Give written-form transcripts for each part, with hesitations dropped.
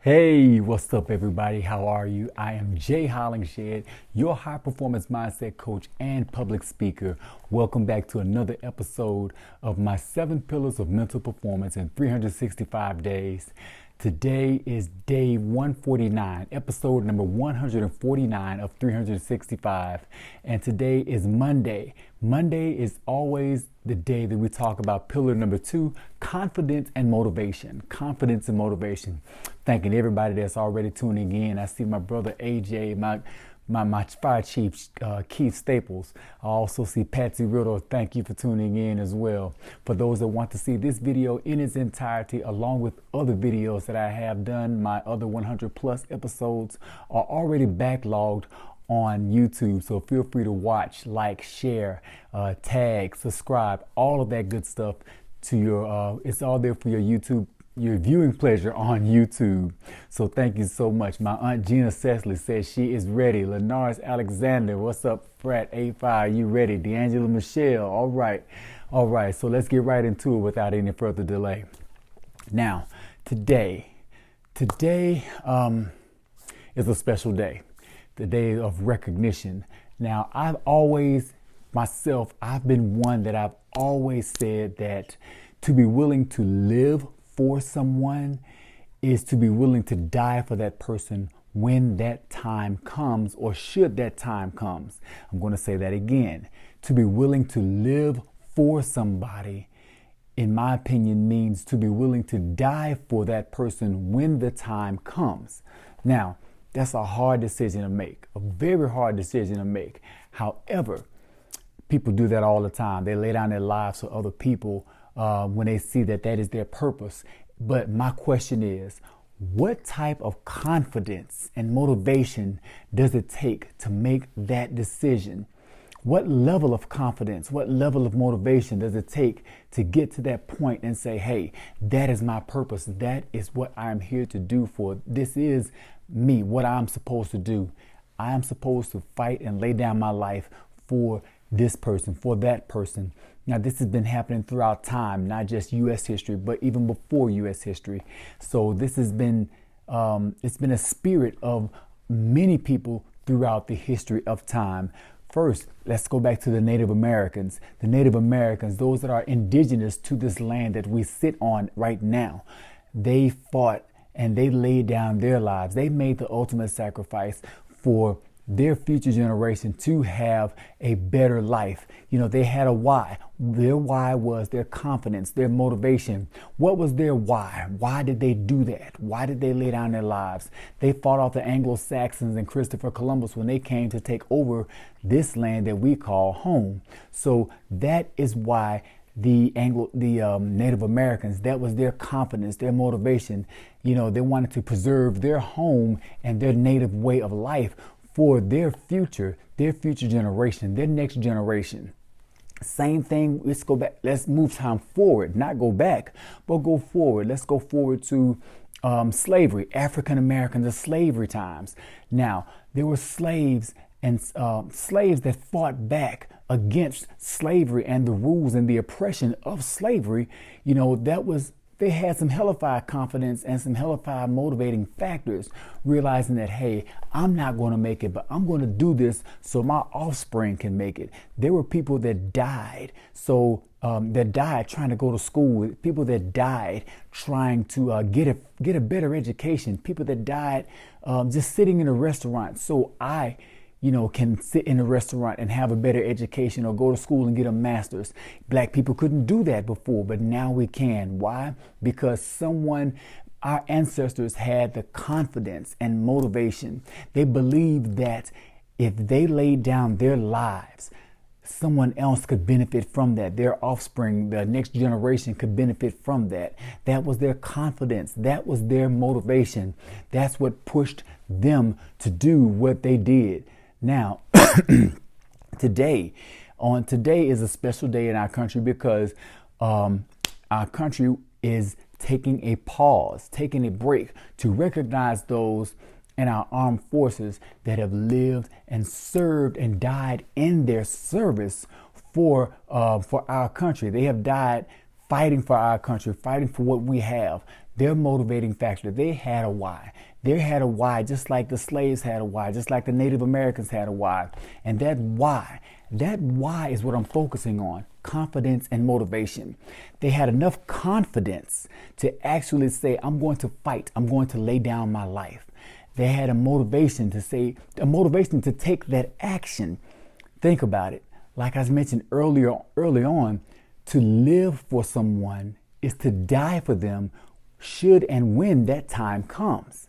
Hey, what's up, everybody? How are you? I am Jay Hollingshed, your high performance mindset coach and public speaker. Welcome back to another episode of my 7 pillars of mental performance in 365 days. Today is day 149, episode number 149 of 365. And today is Monday. Monday is always the day that we talk about pillar number 2, confidence and motivation. Confidence and motivation. Thanking everybody that's already tuning in. I see my brother AJ, my fire chief, Keith Staples. I also see Patsy Riddle. Thank you for tuning in as well. For those that want to see this video in its entirety, along with other videos that I have done, my other 100 plus episodes are already backlogged on YouTube. So feel free to watch, like, share, tag, subscribe, all of that good stuff to your, it's all there for your viewing pleasure on YouTube. So thank you so much. My Aunt Gina Cecily says she is ready. Lenaris Alexander, what's up? Frat A5, you ready? D'Angela Michelle, all right. All right, so let's get right into it without any further delay. Now, today is a special day, the day of recognition. Now, I've been one that I've always said that to be willing to live for someone is to be willing to die for that person when that time comes, or should that time comes. I'm going to say that again. To be willing to live for somebody, in my opinion, means to be willing to die for that person when the time comes. Now, that's a hard decision to make, a very hard decision to make. However, people do that all the time. They lay down their lives for other people when they see that is their purpose. But my question is, what type of confidence and motivation does it take to make that decision? What level of confidence, what level of motivation does it take to get to that point and say, hey, that is my purpose. That is what I'm here to do for. This is me, what I'm supposed to do. I am supposed to fight and lay down my life for this person, for that person. Now, this has been happening throughout time, not just U.S. history, but even before U.S. history. So this has been, it's been a spirit of many people throughout the history of time. First, let's go back to the Native Americans. The Native Americans, those that are indigenous to this land that we sit on right now, they fought and they laid down their lives. They made the ultimate sacrifice for their future generation to have a better life. You know, they had a why. Their why was their confidence, their motivation. What was their why? Why did they do that? Why did they lay down their lives? They fought off the Anglo-Saxons and Christopher Columbus when they came to take over this land that we call home. So that is why the Native Americans, that was their confidence, their motivation. You know, they wanted to preserve their home and their native way of life for their future generation, their next generation. Same thing, let's go back, let's move time forward, not go back, but go forward. Let's go forward to slavery, African Americans, the slavery times. Now, there were slaves and slaves that fought back against slavery and the rules and the oppression of slavery. You know, they had some hellified confidence and some hellified motivating factors, realizing that, hey, I'm not going to make it, but I'm going to do this so my offspring can make it. There were people that died, that died trying to go to school, people that died trying to get a better education, people that died just sitting in a restaurant. So I can sit in a restaurant and have a better education, or go to school and get a master's. Black people couldn't do that before, but now we can. Why? Because our ancestors had the confidence and motivation. They believed that if they laid down their lives, someone else could benefit from that. Their offspring, the next generation, could benefit from that. That was their confidence. That was their motivation. That's what pushed them to do what they did. Now, today is a special day in our country because our country is taking a pause, taking a break to recognize those in our armed forces that have lived and served and died in their service for our country. They have died fighting for our country, fighting for what we have. Their motivating factor, they had a why. They had a why, just like the slaves had a why, just like the Native Americans had a why. And that why is what I'm focusing on: confidence and motivation. They had enough confidence to actually say, I'm going to fight, I'm going to lay down my life. They had a motivation to take that action. Think about it. Like I mentioned early on, to live for someone is to die for them should and when that time comes.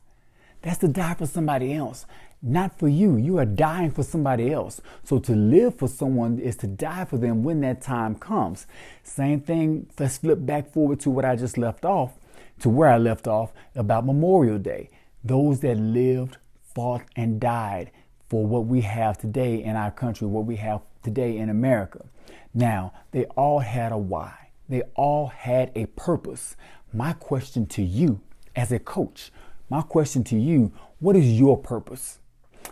That's to die for somebody else, not for you. You are dying for somebody else. So to live for someone is to die for them when that time comes. Same thing. Let's flip back forward to what I just left off, to where I left off about Memorial Day. Those that lived, fought, and died for what we have today in our country, what we have today in America. Now, they all had a why. They all had a purpose. My question to you as a coach, my question to you, what is your purpose?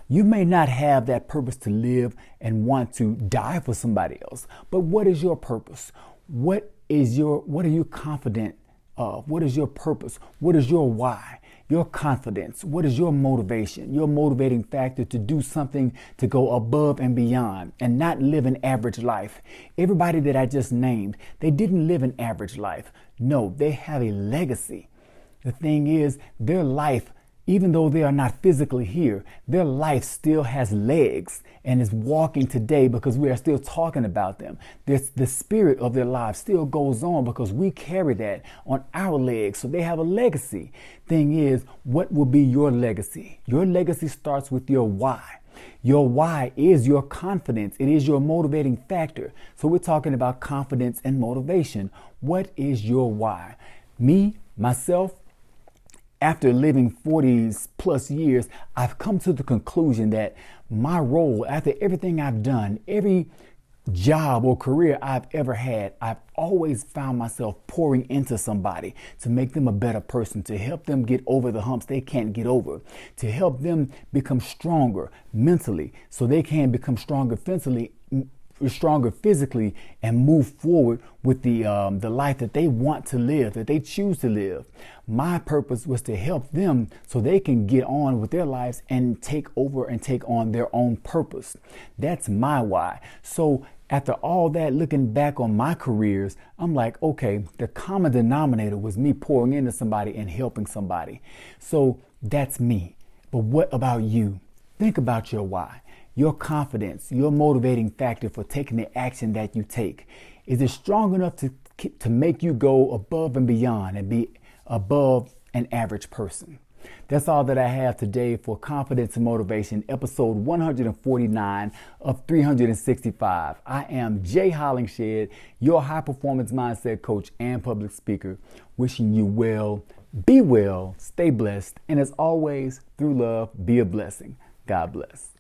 You may not have that purpose to live and want to die for somebody else, but what is your purpose? What are you confident of? What is your purpose? What is your why? Your confidence? What is your motivation? Your motivating factor to do something to go above and beyond and not live an average life. Everybody that I just named, they didn't live an average life. No, they have a legacy. The thing is, their life, even though they are not physically here, their life still has legs and is walking today because we are still talking about them. The spirit of their lives still goes on because we carry that on our legs. So they have a legacy. Thing is, what will be your legacy? Your legacy starts with your why. Your why is your confidence. It is your motivating factor. So we're talking about confidence and motivation. What is your why? Me, myself, after living 40 plus years, I've come to the conclusion that my role, after everything I've done, every job or career I've ever had, I've always found myself pouring into somebody to make them a better person, to help them get over the humps they can't get over, to help them become stronger mentally so they can become stronger physically and move forward with the life that they want to live, that they choose to live. My purpose was to help them so they can get on with their lives and take over and take on their own purpose. That's my why. So after all that, looking back on my careers, I'm like, okay, the common denominator was me pouring into somebody and helping somebody. So that's me. But what about you? Think about your why. Your confidence, your motivating factor for taking the action that you take. Is it strong enough to make you go above and beyond and be above an average person? That's all that I have today for Confidence and Motivation, episode 149 of 365. I am Jay Hollingshed, your high performance mindset coach and public speaker, wishing you well, be well, stay blessed, and as always, through love, be a blessing. God bless.